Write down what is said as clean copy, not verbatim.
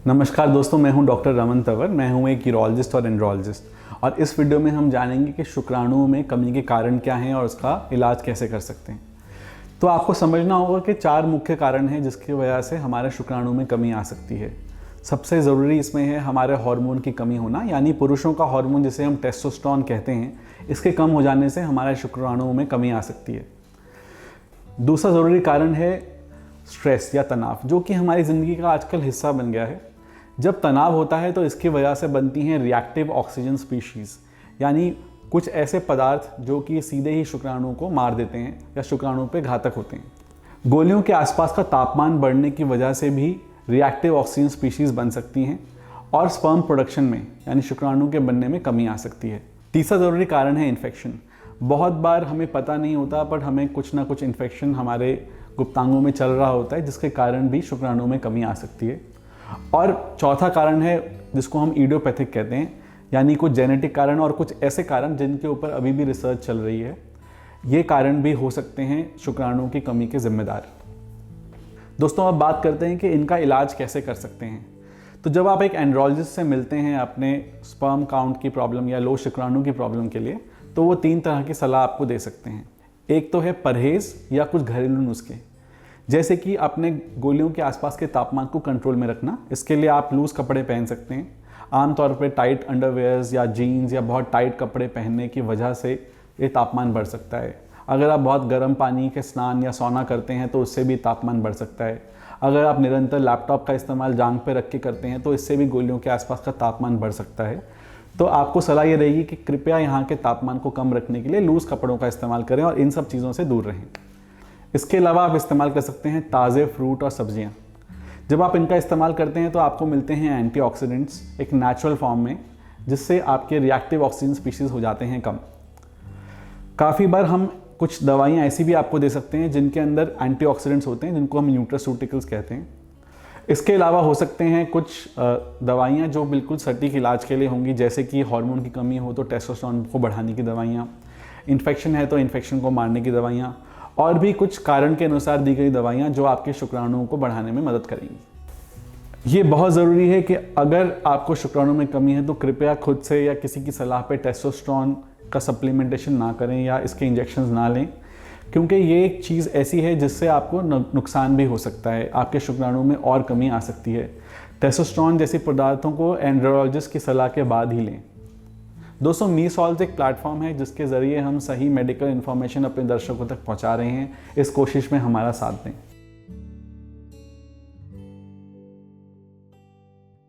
नमस्कार दोस्तों, मैं हूं डॉक्टर रमन तंवर। मैं हूं एक यूरोलॉजिस्ट और एंड्रोलॉजिस्ट और इस वीडियो में हम जानेंगे कि शुक्राणुओं में कमी के कारण क्या हैं और उसका इलाज कैसे कर सकते हैं। तो आपको समझना होगा कि 4 मुख्य कारण हैं जिसकी वजह से हमारे शुक्राणु में कमी आ सकती है। सबसे ज़रूरी इसमें है हमारे हार्मोन की कमी होना, यानी पुरुषों का हार्मोन जिसे हम टेस्टोस्टेरोन कहते हैं, इसके कम हो जाने से हमारे शुक्राणुओं में कमी आ सकती है। दूसरा ज़रूरी कारण है स्ट्रेस या तनाव, जो कि हमारी ज़िंदगी का आजकल हिस्सा बन गया है। जब तनाव होता है तो इसकी वजह से बनती हैं रिएक्टिव ऑक्सीजन स्पीशीज़, यानी कुछ ऐसे पदार्थ जो कि सीधे ही शुक्राणुओं को मार देते हैं या शुक्राणुओं पे घातक होते हैं। गोलियों के आसपास का तापमान बढ़ने की वजह से भी रिएक्टिव ऑक्सीजन स्पीशीज़ बन सकती हैं और स्पर्म प्रोडक्शन में यानी शुक्राणु के बनने में कमी आ सकती है। तीसरा ज़रूरी कारण है इन्फेक्शन। बहुत बार हमें पता नहीं होता पर हमें कुछ ना कुछ इन्फेक्शन हमारे गुप्तांगों में चल रहा होता है, जिसके कारण भी शुक्राणु में कमी आ सकती है। और चौथा कारण है जिसको हम इडियोपैथिक कहते हैं, यानी कुछ जेनेटिक कारण और कुछ ऐसे कारण जिनके ऊपर अभी भी रिसर्च चल रही है। ये कारण भी हो सकते हैं शुक्राणुओं की कमी के जिम्मेदार। दोस्तों, अब बात करते हैं कि इनका इलाज कैसे कर सकते हैं। तो जब आप एक एंड्रोलॉजिस्ट से मिलते हैं अपने स्पर्म काउंट की प्रॉब्लम या लो शुक्राणु की प्रॉब्लम के लिए, तो वो 3 तरह की सलाह आपको दे सकते हैं। एक तो है परहेज़ या कुछ घरेलू नुस्खे, जैसे कि अपने गोलियों के आसपास के तापमान को कंट्रोल में रखना। इसके लिए आप लूज़ कपड़े पहन सकते हैं। आमतौर पे टाइट अंडरवेयर्स या जीन्स या बहुत टाइट कपड़े पहनने की वजह से ये तापमान बढ़ सकता है। अगर आप बहुत गर्म पानी के स्नान या सौना करते हैं तो उससे भी तापमान बढ़ सकता है। अगर आप निरंतर लैपटॉप का इस्तेमाल जांघ पे रख के करते हैं तो इससे भी गोलियों के आसपास का तापमान बढ़ सकता है। तो आपको सलाह ये रहेगी कि कृपया यहाँ के तापमान को कम रखने के लिए लूज़ कपड़ों का इस्तेमाल करें और इन सब चीज़ों से दूर रहें। इसके अलावा आप इस्तेमाल कर सकते हैं ताज़े फ्रूट और सब्जियां। जब आप इनका इस्तेमाल करते हैं तो आपको मिलते हैं एंटीऑक्सीडेंट्स एक नेचुरल फॉर्म में, जिससे आपके रिएक्टिव ऑक्सीजन स्पीशीज़ हो जाते हैं कम। काफ़ी बार हम कुछ दवाइयाँ ऐसी भी आपको दे सकते हैं जिनके अंदर एंटीऑक्सीडेंट्स होते हैं, जिनको हम न्यूट्रास्यूटिकल्स कहते हैं। इसके अलावा हो सकते हैं कुछ दवाइयाँ जो बिल्कुल सटीक इलाज के लिए होंगी, जैसे कि हार्मोन की कमी हो तो टेस्टोस्टेरोन को बढ़ाने की दवाइयाँ, इन्फेक्शन है तो इन्फेक्शन को मारने की दवाइयाँ, और भी कुछ कारण के अनुसार दी गई दवाइयाँ जो आपके शुक्राणुओं को बढ़ाने में मदद करेंगी। ये बहुत ज़रूरी है कि अगर आपको शुक्राणु में कमी है तो कृपया खुद से या किसी की सलाह पे टेस्टोस्टेरोन का सप्लीमेंटेशन ना करें या इसके इंजेक्शंस ना लें, क्योंकि ये एक चीज़ ऐसी है जिससे आपको नुकसान भी हो सकता है। आपके शुक्राणु में और कमी आ सकती है। टेस्टोस्टेरोन जैसी पदार्थों को एंड्रोलॉजिस्ट की सलाह के बाद ही लें। दोस्तों, मी सॉल्व एक प्लेटफॉर्म है जिसके ज़रिए हम सही मेडिकल इन्फॉर्मेशन अपने दर्शकों तक पहुंचा रहे हैं। इस कोशिश में हमारा साथ दें।